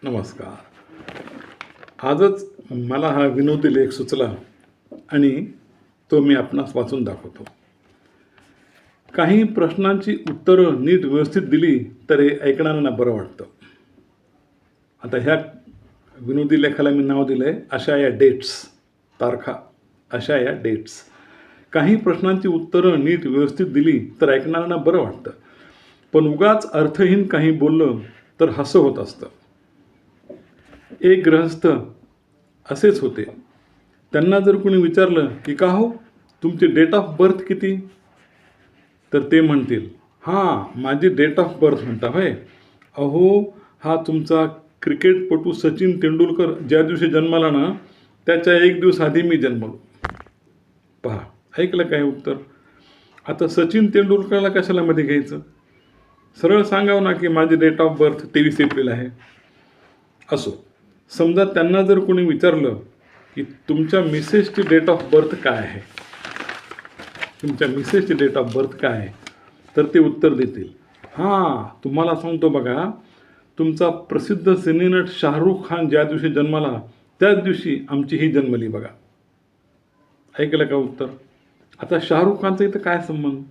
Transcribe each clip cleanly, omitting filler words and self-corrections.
नमस्कार. आजच मला हा विनोदी लेख सुचला आणि तो मी आपणास वाचून दाखवतो. काही प्रश्नांची उत्तरं नीट व्यवस्थित दिली तर हे ऐकणाऱ्यांना बरं वाटतं. आता ह्या विनोदी लेखाला मी नाव दिलं आहे अशा या डेट्स, तारखा, अशा या डेट्स. काही प्रश्नांची उत्तरं नीट व्यवस्थित दिली तर ऐकणाऱ्यांना बरं वाटतं, पण उगाच अर्थहीन काही बोललं तर हसं होत असतं. एक गृहस्थ असेच होते. त्यांना जर कोणी विचारलं की का हो, तुमची डेट ऑफ बर्थ किती, तर ते म्हणतील, हां, माझी डेट ऑफ बर्थ म्हणता होय. अहो, हा तुमचा क्रिकेटपटू सचिन तेंडुलकर ज्या दिवशी जन्माला ना, त्याच्या एक दिवस आधी मी जन्मलो. पहा, ऐकलं काय उत्तर. आता सचिन तेंडुलकरला कशाला मध्ये घ्यायचं? सरळ सांगावं ना की माझी डेट ऑफ बर्थ 23 एप्रिल आहे. असो, समजा त्यांना जर कोणी विचारलं की तुमच्या मिसेसची डेट ऑफ बर्थ काय आहे, तुमच्या मिसेसची डेट ऑफ बर्थ काय आहे, तर ते उत्तर देतील, हां, तुम्हाला सांगतो बघा, तुमचा प्रसिद्ध सिनेनट शाहरुख खान ज्या दिवशी जन्माला त्याच दिवशी आमची ही जन्मली बघा. ऐकलं का उत्तर. आता शाहरुख खानचा इथं काय संबंध?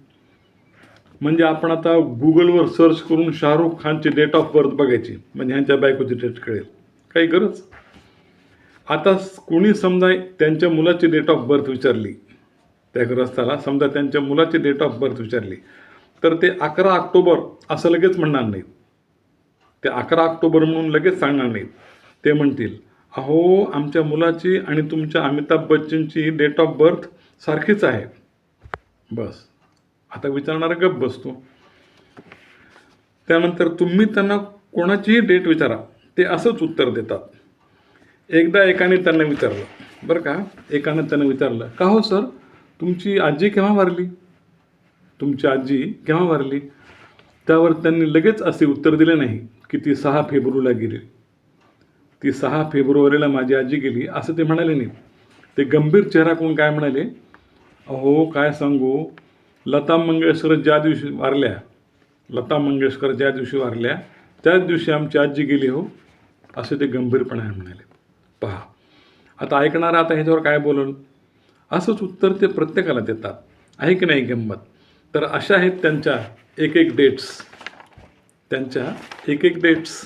म्हणजे आपण आता गुगलवर सर्च करून शाहरुख खानची डेट ऑफ बर्थ बघायची, म्हणजे ह्यांच्या बायकोची डेट कळेल, काही गरज. आता कोणी समजा त्यांच्या मुलाची डेट ऑफ बर्थ विचारली, त्या ग्रस्ताला समजा त्यांच्या मुलाची डेट ऑफ बर्थ विचारली, तर ते 11 ऑक्टोबर असं लगेच म्हणणार नाहीत. ते 11 ऑक्टोबर म्हणून लगेच सांगणार नाहीत. ते म्हणतील, अहो, आमच्या मुलाची आणि तुमच्या अमिताभ बच्चनची डेट ऑफ बर्थ सारखीच आहे. बस. आता विचारणारा गप्प बसतो. त्यानंतर तुम्ही त्यांना कोणाचीही डेट विचारा, ते असंच उत्तर देतात. एकदा एकाने त्यांना विचारलं, बरं का, एकानं त्यांना विचारलं, का हो सर, तुमची आजी केव्हा वारली, तुमची आजी केव्हा वारली? त्यावर त्यांनी लगेच असे उत्तर दिले नाही की ती 6 फेब्रुवारीला गेली, ती 6 फेब्रुवारीला माझी आजी गेली, असं ते म्हणाले नाही. ते गंभीर चेहरा करून काय म्हणाले, अहो, काय सांगू, लता मंगेशकर ज्या दिवशी वारल्या, लता मंगेशकर ज्या दिवशी वारल्या त्याच दिवशी आमची आजी गेली हो, असे ते गंभीरपणाने म्हणाले. पहा, आता ऐकणारा आता ह्याच्यावर काय बोलल? असंच उत्तर ते प्रत्येकाला देतात, आहे की नाही गंमत. तर अशा आहेत त्यांच्या एक एक डेट्स, त्यांच्या एक एक डेट्स.